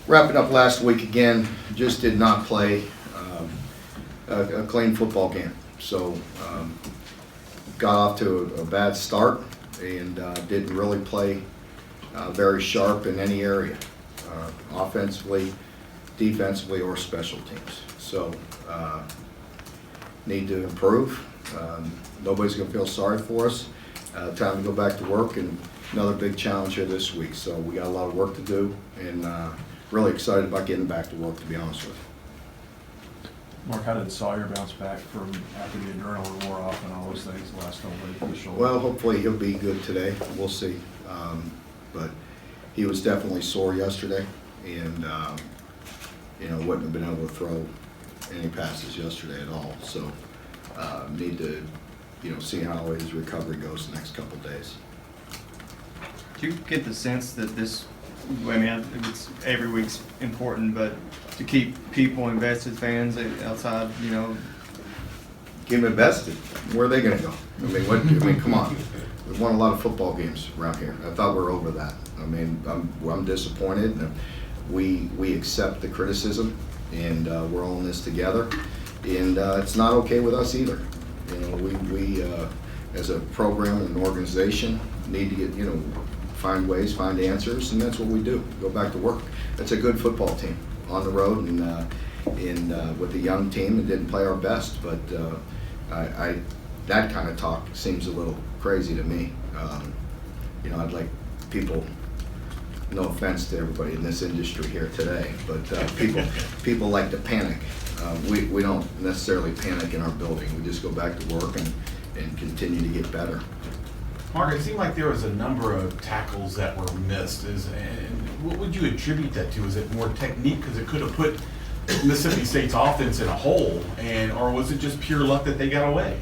Wrapping up last week again, just did not play a clean football game. So got off to a bad start and didn't really play very sharp in any area, offensively, defensively, or special teams. So need to improve. Nobody's going to feel sorry for us. Time to go back to work, and another big challenge here this week. So we got a lot of work to do, and really excited about getting back to work, to be honest with you. Mark, how did Sawyer bounce back from after the adrenaline wore off and all those things the last couple of days with the shoulder? Well, hopefully he'll be good today. We'll see. But he was definitely sore yesterday, and wouldn't have been able to throw any passes yesterday at all. So need to see how his recovery goes the next couple of days. Do you get the sense that this, I mean, it's every week's important, but to keep people invested, fans outside, Get them invested. Where are they going to go? I mean, come on. We've won a lot of football games around here. I thought we were over that. I mean, I'm disappointed. We accept the criticism, and we're all in this together. And it's not okay with us either. We as a program and an organization need to get, find ways, find answers, and that's what we do. Go back to work. It's a good football team on the road, and with a young team, and didn't play our best. But that kind of talk seems a little crazy to me. I'd like people. No offense to everybody in this industry here today, but people like to panic. We don't necessarily panic in our building. We just go back to work and continue to get better. Mark, it seemed like there was a number of tackles that were missed. And what would you attribute that to? Is it more technique because it could have put Mississippi State's offense in a hole, or was it just pure luck that they got away?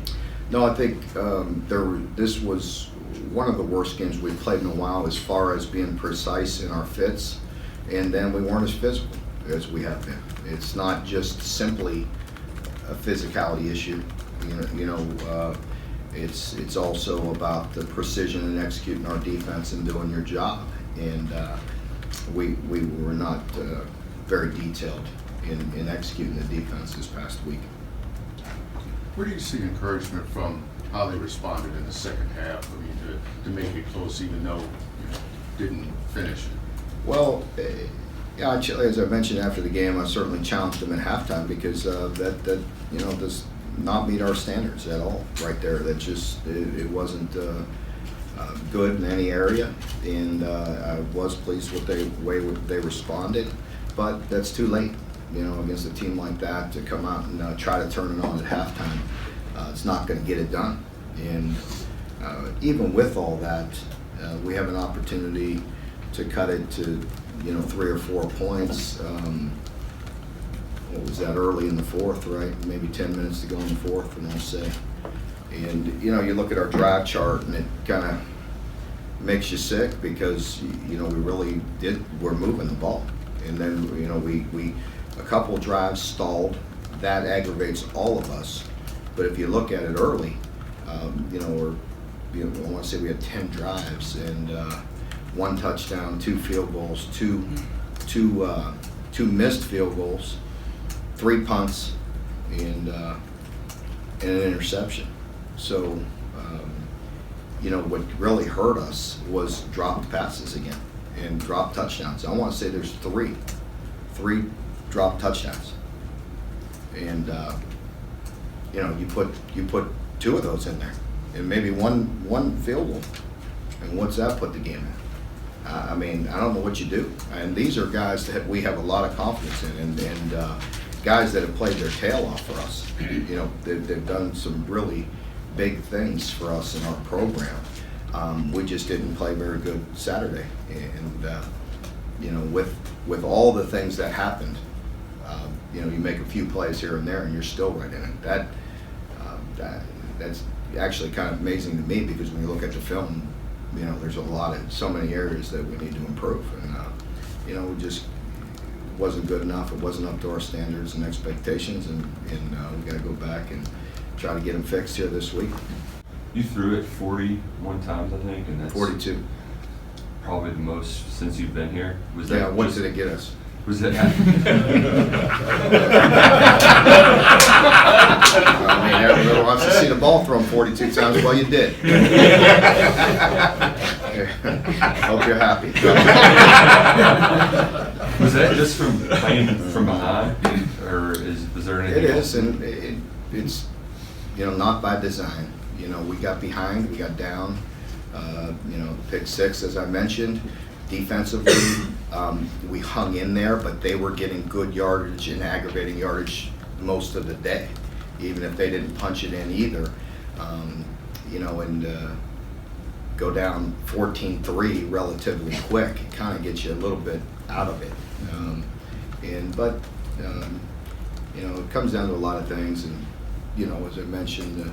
No, I think this was one of the worst games we've played in a while as far as being precise in our fits, and then we weren't as physical as we have been. It's not just simply a physicality issue. It's also about the precision and executing our defense and doing your job. And we were not very detailed in executing the defense this past week. Where do you see encouragement from how they responded in the second half? I mean, to make it close, even though didn't finish it. Well, yeah, as I mentioned after the game, I certainly challenged them at halftime because that does not meet our standards at all. Right there, that just it wasn't good in any area, and I was pleased with the way they responded, but that's too late. Against a team like that to come out and try to turn it on at halftime, it's not going to get it done. And even with all that, we have an opportunity to cut it to 3 or 4 points. What was that, early in the fourth, right? Maybe 10 minutes to go in the fourth, and I'll say. And you look at our drive chart, and it kind of makes you sick because we're moving the ball, and then we a couple drives stalled. That aggravates all of us. But if you look at it early, I want to say we had 10 drives and 1 touchdown, 2 field goals, two missed field goals, 3 punts, and an interception. So, what really hurt us was dropped passes again and dropped touchdowns. I want to say there's three dropped touchdowns, and you put 2 of those in there, and maybe one field goal, and what's that put the game in? I mean, I don't know what you do. And these are guys that we have a lot of confidence in, and guys that have played their tail off for us. They've done some really big things for us in our program. We just didn't play very good Saturday, and with all the things that happened, you make a few plays here and there, and you're still right in it. That's actually kind of amazing to me because when you look at the film, there's so many areas that we need to improve, and we just wasn't good enough. It wasn't up to our standards and expectations, and we got to go back and try to get them fixed here this week. You threw it 41 times, I think, and that's 42. probably the most since you've been here. Was that what did it get us? Was it? I mean, everyone wants to see the ball thrown 42 times. Well, you did. Hope you're happy. Was that just from playing from behind, or was there anything It else? is, and it's, not by design. We got behind, we got down, pick six, as I mentioned. Defensively, we hung in there, but they were getting good yardage and aggravating yardage most of the day, even if they didn't punch it in either. And go down 14-3 relatively quick, it kind of gets you a little bit out of it. It comes down to a lot of things, and as I mentioned,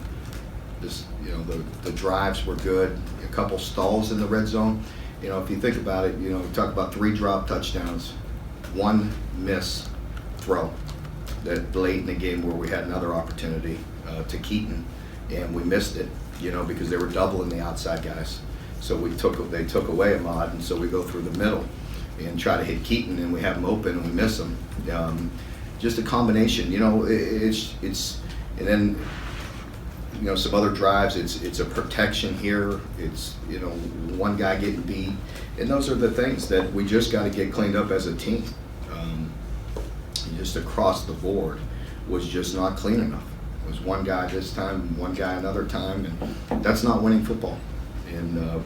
the drives were good. A couple stalls in the red zone. If you think about it, we talk about 3 drop touchdowns, 1 miss throw that late in the game where we had another opportunity to Keaton, and we missed it, because they were doubling the outside guys. So they took away Ahmad, and so we go through the middle and try to hit Keaton, and we have him open and we miss him. Just a combination, it's and then some other drives, it's a protection here, it's one guy getting beat, and those are the things that we just got to get cleaned up as a team. Just across the board was just not clean enough. It was one guy this time, one guy another time, and that's not winning football. And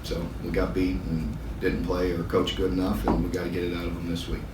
so we got beat and didn't play or coach good enough, and we got to get it out of them this week.